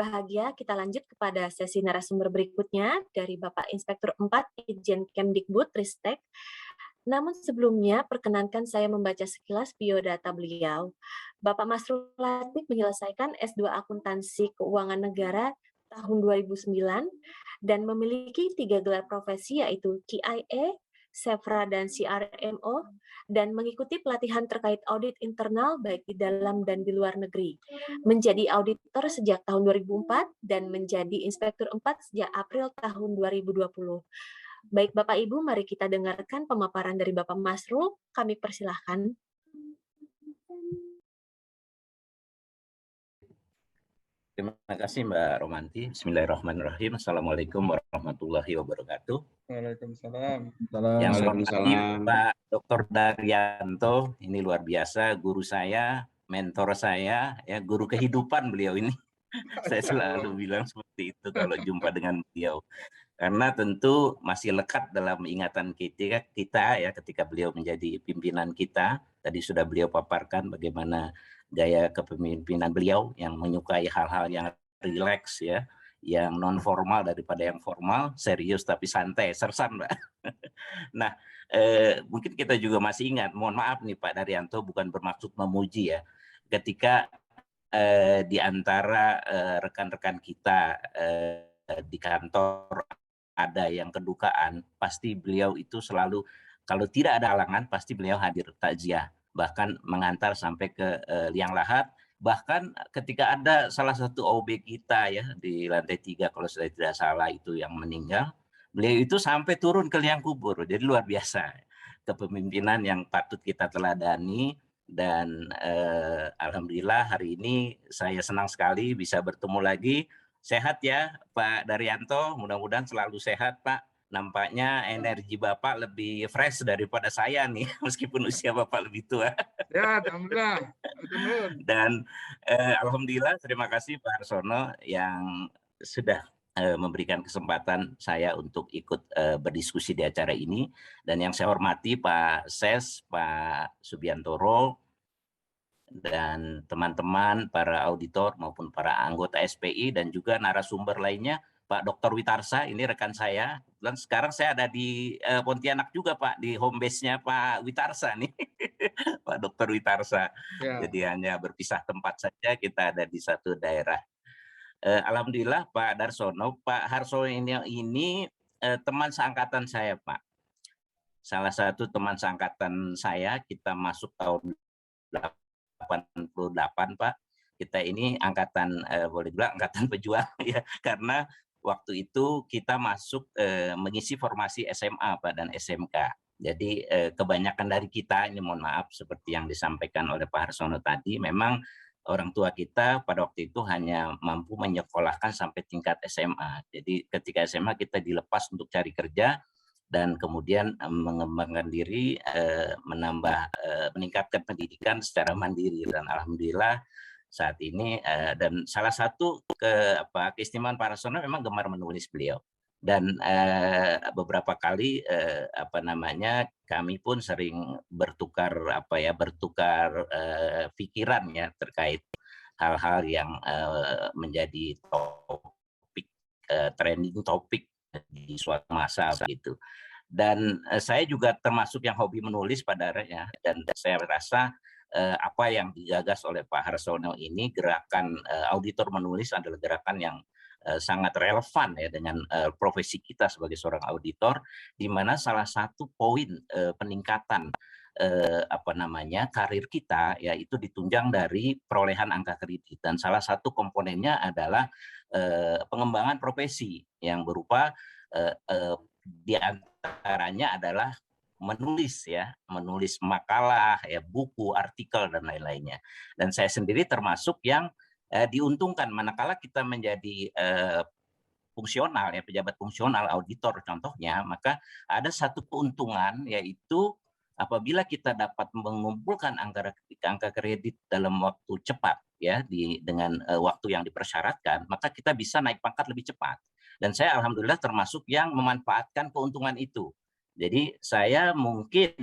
berbahagia, kita lanjut kepada sesi narasumber berikutnya dari Bapak Inspektur 4 Itjen Kemdikbud-Ristek. Namun sebelumnya, perkenankan saya membaca sekilas biodata beliau. Bapak Masrul Latif menyelesaikan S2 Akuntansi Keuangan Negara tahun 2009 dan memiliki 3 gelar profesi yaitu KIA, SEFRA, dan CRMO, dan mengikuti pelatihan terkait audit internal baik di dalam dan di luar negeri. Menjadi auditor sejak tahun 2004 dan menjadi inspektur 4 sejak April tahun 2020. Baik Bapak Ibu, mari kita dengarkan pemaparan dari Bapak Masrul. Kami persilahkan. Terima kasih Mbak Romanti. Bismillahirrahmanirrahim. Assalamualaikum warahmatullahi wabarakatuh. Waalaikumsalam. Yang saya hormati Pak Dr. Daryanto, ini luar biasa, guru saya, mentor saya, ya guru kehidupan beliau ini. Saya selalu bilang seperti itu kalau jumpa dengan beliau. Karena tentu masih lekat dalam ingatan kita ya ketika beliau menjadi pimpinan kita. Tadi sudah beliau paparkan bagaimana gaya kepemimpinan beliau yang menyukai hal-hal yang rileks ya, yang non formal daripada yang formal, serius tapi santai, sersan Mbak. Nah, mungkin kita juga masih ingat, mohon maaf nih Pak Daryanto, bukan bermaksud memuji ya, ketika di antara rekan-rekan kita di kantor ada yang kedukaan, pasti beliau itu selalu, kalau tidak ada halangan, pasti beliau hadir takziah, bahkan mengantar sampai ke liang lahat. Bahkan ketika ada salah satu OB kita ya di lantai 3 kalau saya tidak salah itu yang meninggal, beliau itu sampai turun ke liang kubur. Jadi luar biasa kepemimpinan yang patut kita teladani. Dan alhamdulillah hari ini saya senang sekali bisa bertemu lagi. Sehat ya Pak Daryanto, mudah-mudahan selalu sehat Pak. Nampaknya energi Bapak lebih fresh daripada saya nih, meskipun usia Bapak lebih tua. Ya, alhamdulillah. Dan alhamdulillah terima kasih Pak Harsono yang sudah memberikan kesempatan saya untuk ikut berdiskusi di acara ini. Dan yang saya hormati Pak Ses, Pak Subiantoro, dan teman-teman para auditor maupun para anggota SPI dan juga narasumber lainnya, Pak Dr. Witarsa, ini rekan saya. Dan sekarang saya ada di Pontianak juga Pak, di home base-nya Pak Witarsa nih, Pak Dr. Witarsa. Ya. Jadi hanya berpisah tempat saja, kita ada di satu daerah. Alhamdulillah Pak Darsono, Pak Harsono ini teman seangkatan saya Pak. Salah satu teman seangkatan saya, kita masuk tahun 88 Pak, kita ini angkatan boleh dibilang angkatan pejuang ya, karena waktu itu kita masuk mengisi formasi SMA Pak dan SMK. Jadi kebanyakan dari kita ini mohon maaf seperti yang disampaikan oleh Pak Harsono tadi, memang orang tua kita pada waktu itu hanya mampu menyekolahkan sampai tingkat SMA. Jadi ketika SMA kita dilepas untuk cari kerja dan kemudian mengembangkan diri, meningkatkan pendidikan secara mandiri. Dan alhamdulillah saat ini, dan salah satu keistimewaan Pak Harsono memang gemar menulis beliau. Dan beberapa kali kami pun sering bertukar pikiran ya terkait hal-hal yang menjadi topik trending topik di suatu masa begitu. Dan saya juga termasuk yang hobi menulis pada akhirnya, dan saya rasa apa yang digagas oleh Pak Harsono ini, gerakan auditor menulis adalah gerakan yang sangat relevan ya dengan profesi kita sebagai seorang auditor, di mana salah satu poin peningkatan karir kita yaitu ditunjang dari perolehan angka kredit, dan salah satu komponennya adalah pengembangan profesi yang berupa di antaranya adalah menulis makalah ya, buku, artikel dan lain-lainnya. Dan saya sendiri termasuk yang diuntungkan manakala kita menjadi fungsional ya, pejabat fungsional auditor contohnya, maka ada satu keuntungan yaitu apabila kita dapat mengumpulkan angka kredit dalam waktu cepat ya, dengan waktu yang dipersyaratkan, maka kita bisa naik pangkat lebih cepat. Dan saya alhamdulillah termasuk yang memanfaatkan keuntungan itu. Jadi saya mungkin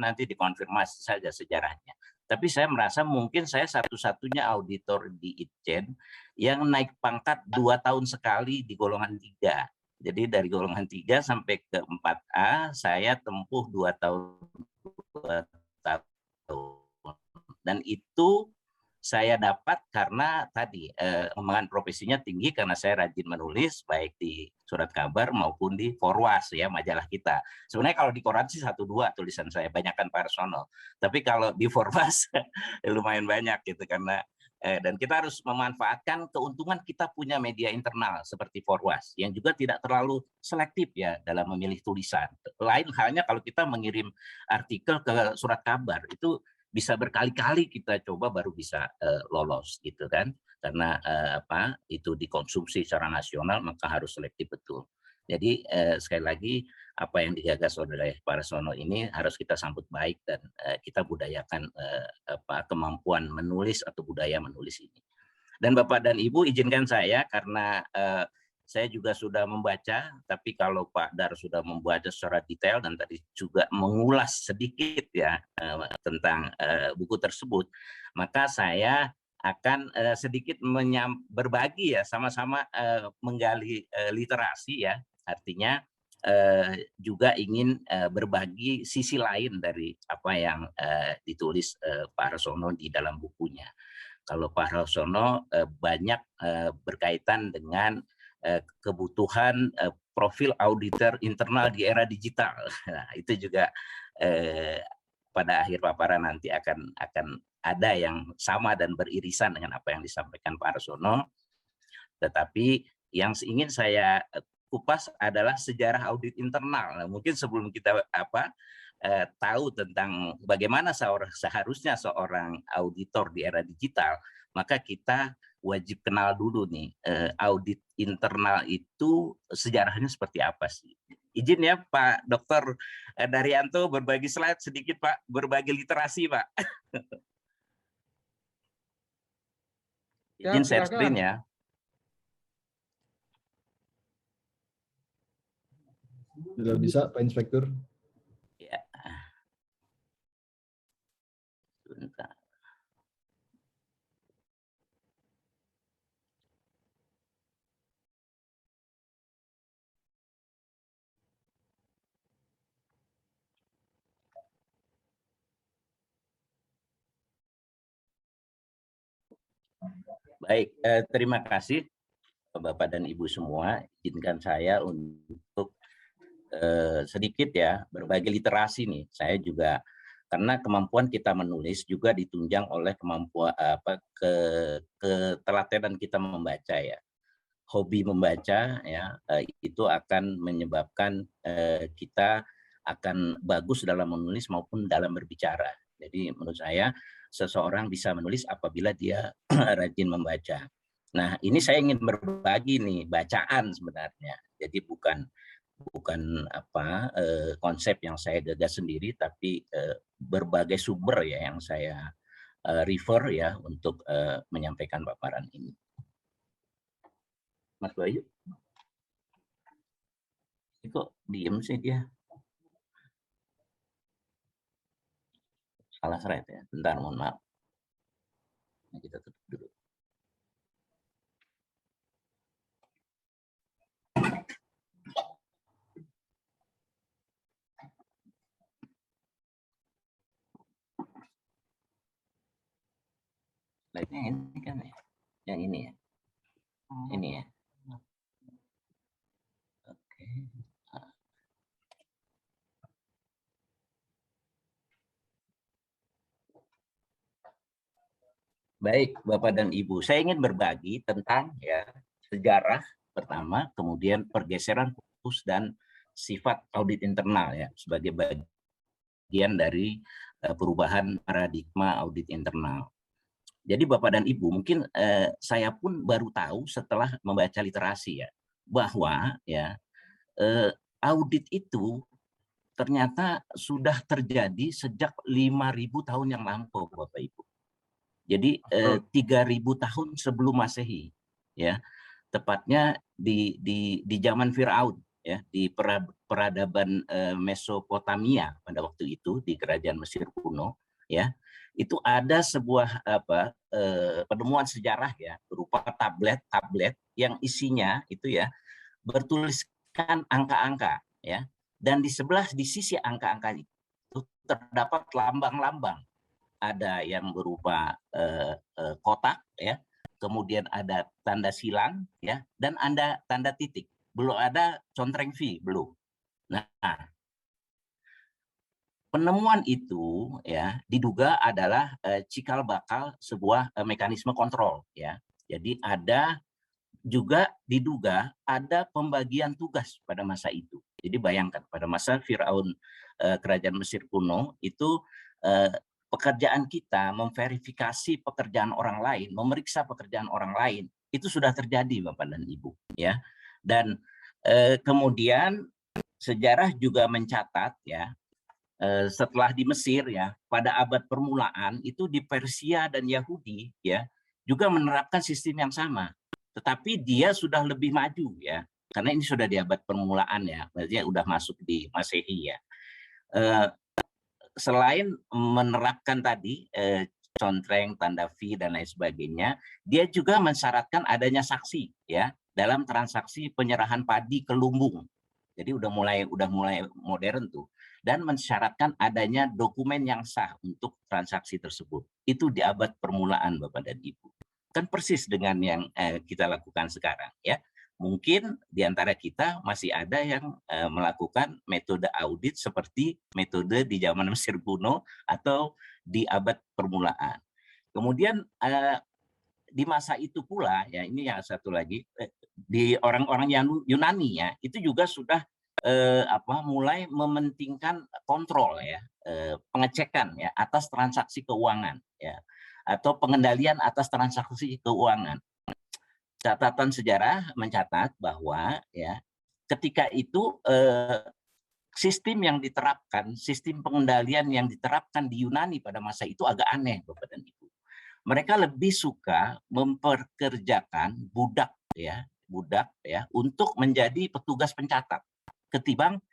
nanti dikonfirmasi saja sejarahnya. Tapi saya merasa mungkin saya satu-satunya auditor di Itjen yang naik pangkat 2 tahun sekali di golongan 3. Jadi dari golongan 3 sampai ke 4A saya tempuh 2 tahun. 2 tahun. Dan itu saya dapat karena tadi pengembangan profesinya tinggi karena saya rajin menulis baik di surat kabar maupun di Forwas ya, majalah kita. Sebenarnya kalau di koran sih 1-2 tulisan saya, banyakkan Pak Arsono. Tapi kalau di Forwas lumayan banyak gitu karena dan kita harus memanfaatkan keuntungan kita punya media internal seperti Forwas yang juga tidak terlalu selektif ya dalam memilih tulisan. Lain halnya kalau kita mengirim artikel ke surat kabar itu bisa berkali-kali kita coba baru bisa lolos gitu kan, karena itu dikonsumsi secara nasional maka harus selektif betul. Jadi sekali lagi apa yang digagas oleh Pak Arsono ini harus kita sambut baik dan kita budayakan kemampuan menulis atau budaya menulis ini. Dan Bapak dan Ibu izinkan saya karena saya juga sudah membaca, tapi kalau Pak Dar sudah membaca secara detail dan tadi juga mengulas sedikit ya tentang buku tersebut, maka saya akan sedikit berbagi ya, sama-sama menggali literasi ya, artinya juga ingin berbagi sisi lain dari apa yang ditulis Pak Arsono di dalam bukunya. Kalau Pak Arsono banyak berkaitan dengan kebutuhan profil auditor internal di era digital. Nah, itu juga pada akhir paparan nanti akan ada yang sama dan beririsan dengan apa yang disampaikan Pak Arsono. Tetapi yang ingin saya kupas adalah sejarah audit internal. Nah, mungkin sebelum kita tahu tentang bagaimana seharusnya seorang auditor di era digital, maka kita wajib kenal dulu nih audit internal itu sejarahnya seperti apa sih. Izin ya Pak Dr. Daryanto berbagi slide sedikit Pak, berbagi literasi Pak. Izin share screen ya. Sudah bisa Pak Inspektur? Ya. Sebentar. Baik, terima kasih Bapak dan Ibu semua. Izinkan saya untuk sedikit ya berbagi literasi nih. Saya juga karena kemampuan kita menulis juga ditunjang oleh kemampuan ketelatenan kita membaca ya. Hobi membaca ya itu akan menyebabkan kita akan bagus dalam menulis maupun dalam berbicara. Jadi menurut saya seseorang bisa menulis apabila dia rajin membaca. Nah, ini saya ingin berbagi nih bacaan sebenarnya. Jadi bukan konsep yang saya gagas sendiri, tapi berbagai sumber ya yang saya refer ya untuk menyampaikan paparan ini. Mas Bayu, ini kok diem sih dia? Salah slide ya, bentar mohon maaf. Nah, kita tutup dulu. Slide-nya ini kan ya, yang ini ya, ini ya. Oke. Baik, Bapak dan Ibu, saya ingin berbagi tentang ya sejarah pertama, kemudian pergeseran fokus dan sifat audit internal ya sebagai bagian dari perubahan paradigma audit internal. Jadi Bapak dan Ibu, mungkin saya pun baru tahu setelah membaca literasi ya bahwa ya audit itu ternyata sudah terjadi sejak 5.000 tahun yang lampau Bapak Ibu. Jadi 3.000 tahun sebelum Masehi, ya, tepatnya di zaman Firaun, ya, di peradaban Mesopotamia pada waktu itu di kerajaan Mesir kuno, ya, itu ada sebuah penemuan sejarah ya berupa tablet yang isinya itu ya bertuliskan angka-angka ya, dan di sisi angka-angka itu terdapat lambang-lambang, ada yang berupa kotak ya, kemudian ada tanda silang ya, dan ada tanda titik, belum ada contreng V, belum. Nah, penemuan itu ya diduga adalah cikal bakal sebuah mekanisme kontrol ya. Jadi ada juga diduga ada pembagian tugas pada masa itu. Jadi bayangkan pada masa Firaun kerajaan Mesir kuno itu pekerjaan kita memverifikasi pekerjaan orang lain, memeriksa pekerjaan orang lain itu sudah terjadi Bapak dan Ibu ya. Dan kemudian sejarah juga mencatat ya, setelah di Mesir ya pada abad permulaan itu di Persia dan Yahudi ya juga menerapkan sistem yang sama, tetapi dia sudah lebih maju ya karena ini sudah di abad permulaan ya, berarti udah masuk di Masehi ya. Selain menerapkan tadi contreng, tanda V dan lain sebagainya, dia juga mensyaratkan adanya saksi ya dalam transaksi penyerahan padi ke lumbung. Jadi udah mulai modern tuh, dan mensyaratkan adanya dokumen yang sah untuk transaksi tersebut. Itu di abad permulaan Bapak dan Ibu. Kan persis dengan yang kita lakukan sekarang ya. Mungkin di antara kita masih ada yang melakukan metode audit seperti metode di zaman Mesir kuno atau di abad permulaan. Kemudian di masa itu pula ya, ini yang satu lagi, di orang-orang yang Yunani ya itu juga sudah mulai mementingkan kontrol ya, pengecekan ya atas transaksi keuangan ya, atau pengendalian atas transaksi keuangan. Catatan sejarah mencatat bahwa ya ketika itu sistem yang diterapkan, sistem pengendalian yang diterapkan di Yunani pada masa itu agak aneh Bapak dan Ibu. Mereka lebih suka memperkerjakan budak ya untuk menjadi petugas pencatat ketimbang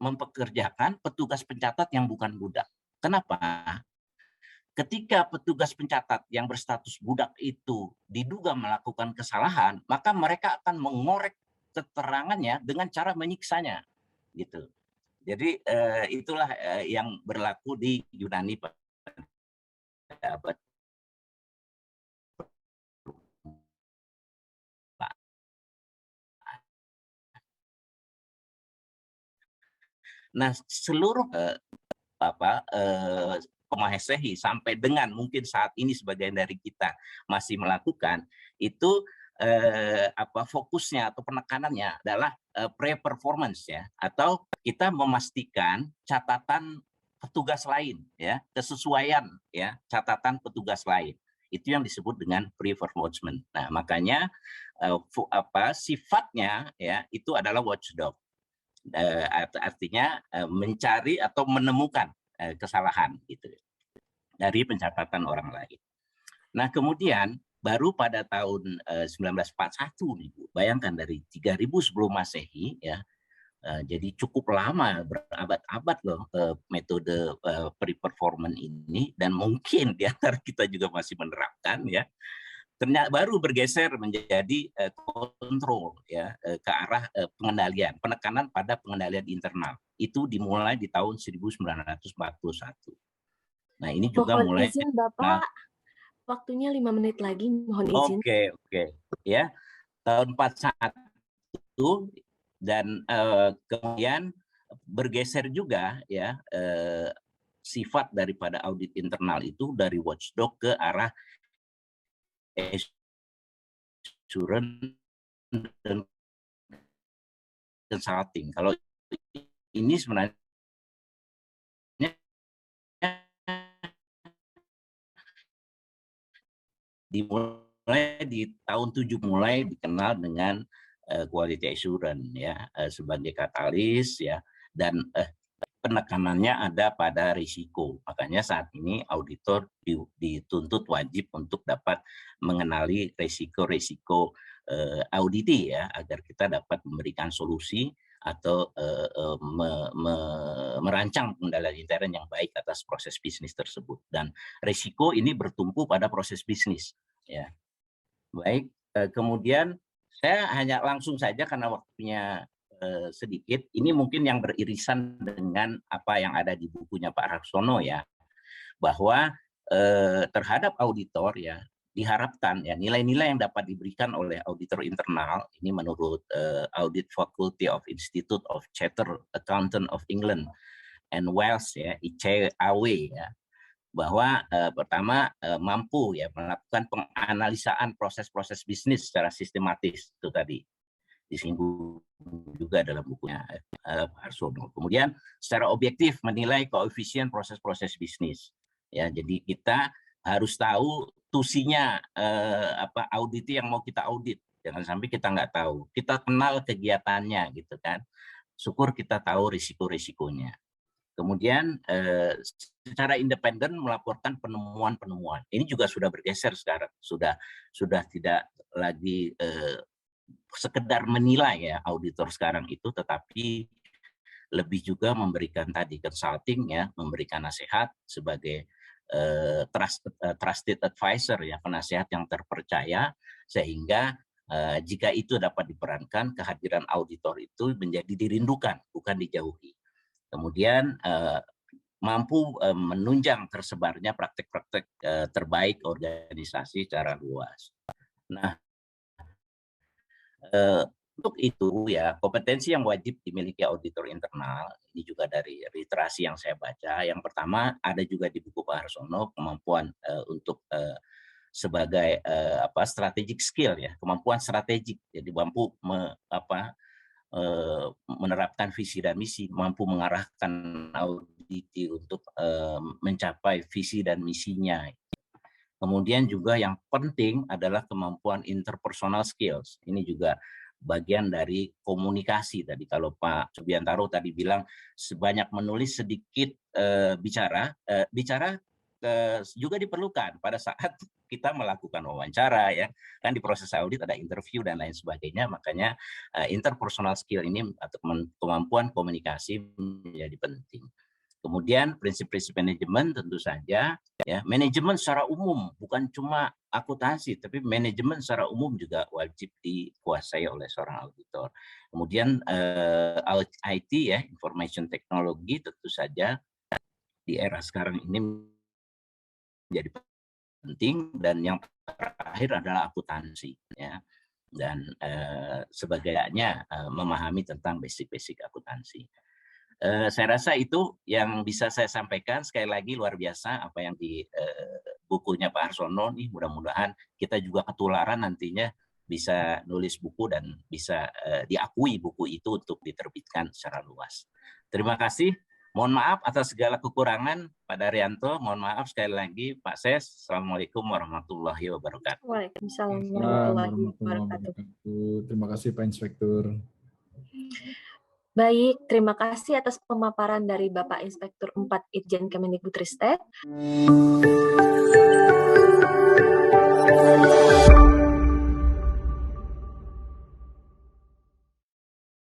mempekerjakan petugas pencatat yang bukan budak. Kenapa? Ketika petugas pencatat yang berstatus budak itu diduga melakukan kesalahan, maka mereka akan mengorek keterangannya dengan cara menyiksanya, gitu. Jadi itulah yang berlaku di Yunani pada abad. Nah, seluruh Masehi sampai dengan mungkin saat ini sebagian dari kita masih melakukan itu fokusnya atau penekanannya adalah pre-performance ya, atau kita memastikan catatan petugas lain ya, kesesuaian ya catatan petugas lain, itu yang disebut dengan pre-performance. Nah makanya sifatnya ya itu adalah watchdog, artinya mencari atau menemukan kesalahan gitu dari pencatatan orang lain. Nah kemudian baru pada tahun 1941 nih Bu, bayangkan dari 3000 sebelum Masehi ya, jadi cukup lama, berabad-abad loh metode pre-performance ini, dan mungkin di antara kita juga masih menerapkan ya. Ternyata baru bergeser menjadi kontrol ya ke arah pengendalian, penekanan pada pengendalian internal. Itu dimulai di tahun 1941. Nah, ini juga mohon mulai izin Bapak, waktunya 5 menit lagi, mohon izin. Oke. Ya. Tahun 41 dan kemudian bergeser juga ya sifat daripada audit internal itu dari watchdog ke arah assurance dan consulting. Kalau ini sebenarnya dimulai di tahun 7 mulai dikenal dengan quality assurance ya sebagai katalis ya, dan penekanannya ada pada risiko. Makanya saat ini auditor dituntut wajib untuk dapat mengenali risiko-risiko auditi ya, agar kita dapat memberikan solusi atau merancang pengendalian intern yang baik atas proses bisnis tersebut. Dan risiko ini bertumpu pada proses bisnis. Ya. Baik, kemudian saya hanya langsung saja karena waktunya sedikit, ini mungkin yang beririsan dengan apa yang ada di bukunya Pak Harsono ya, bahwa terhadap auditor ya diharapkan ya nilai-nilai yang dapat diberikan oleh auditor internal ini menurut Audit Faculty of Institute of Chartered Accountants of England and Wales ya ICAW ya, bahwa pertama mampu ya melakukan penganalisaan proses-proses bisnis secara sistematis itu tadi disinggung juga dalam bukunya Pak Harsono. Kemudian secara objektif menilai koefisien proses-proses bisnis. Ya, jadi kita harus tahu tusinya audit yang mau kita audit. Jangan sampai kita nggak tahu. Kita kenal kegiatannya gitu kan. Syukur kita tahu risiko-risikonya. Kemudian secara independen melaporkan penemuan-penemuan. Ini juga sudah bergeser sekarang. Sudah tidak lagi sekedar menilai ya auditor sekarang itu, tetapi lebih juga memberikan tadi consulting ya, memberikan nasihat sebagai trusted advisor ya, penasehat yang terpercaya, sehingga jika itu dapat diperankan, kehadiran auditor itu menjadi dirindukan, bukan dijauhi. Kemudian mampu menunjang tersebarnya praktek-praktek terbaik organisasi secara luas. Nah, untuk itu ya kompetensi yang wajib dimiliki auditor internal ini juga dari literasi yang saya baca. Yang pertama ada juga di buku Pak Harsono kemampuan untuk sebagai strategic skill ya, kemampuan strategik. Jadi mampu menerapkan visi dan misi, mampu mengarahkan audit untuk mencapai visi dan misinya. Kemudian juga yang penting adalah kemampuan interpersonal skills. Ini juga bagian dari komunikasi tadi. Kalau Pak Subiantaro tadi bilang sebanyak menulis sedikit bicara juga diperlukan pada saat kita melakukan wawancara ya. Kan di proses audit ada interview dan lain sebagainya. Makanya interpersonal skill ini atau kemampuan komunikasi menjadi penting. Kemudian prinsip-prinsip manajemen tentu saja ya, manajemen secara umum bukan cuma akuntansi tapi manajemen secara umum juga wajib dikuasai oleh seorang auditor. Kemudian IT ya, information technology tentu saja di era sekarang ini menjadi penting, dan yang terakhir adalah akuntansi ya. Dan sebagainya memahami tentang basic-basic akuntansi. Saya rasa itu yang bisa saya sampaikan. Sekali lagi luar biasa apa yang di bukunya Pak Harsono nih. Mudah-mudahan kita juga ketularan nantinya bisa nulis buku dan bisa diakui buku itu untuk diterbitkan secara luas. Terima kasih. Mohon maaf atas segala kekurangan Pak Daryanto. Mohon maaf sekali lagi Pak Ses. Assalamualaikum warahmatullahi wabarakatuh. Waalaikumsalam warahmatullahi wabarakatuh. Terima kasih Pak Inspektur. Baik, terima kasih atas pemaparan dari Bapak Inspektur 4 Itjen Kemendikbudristek.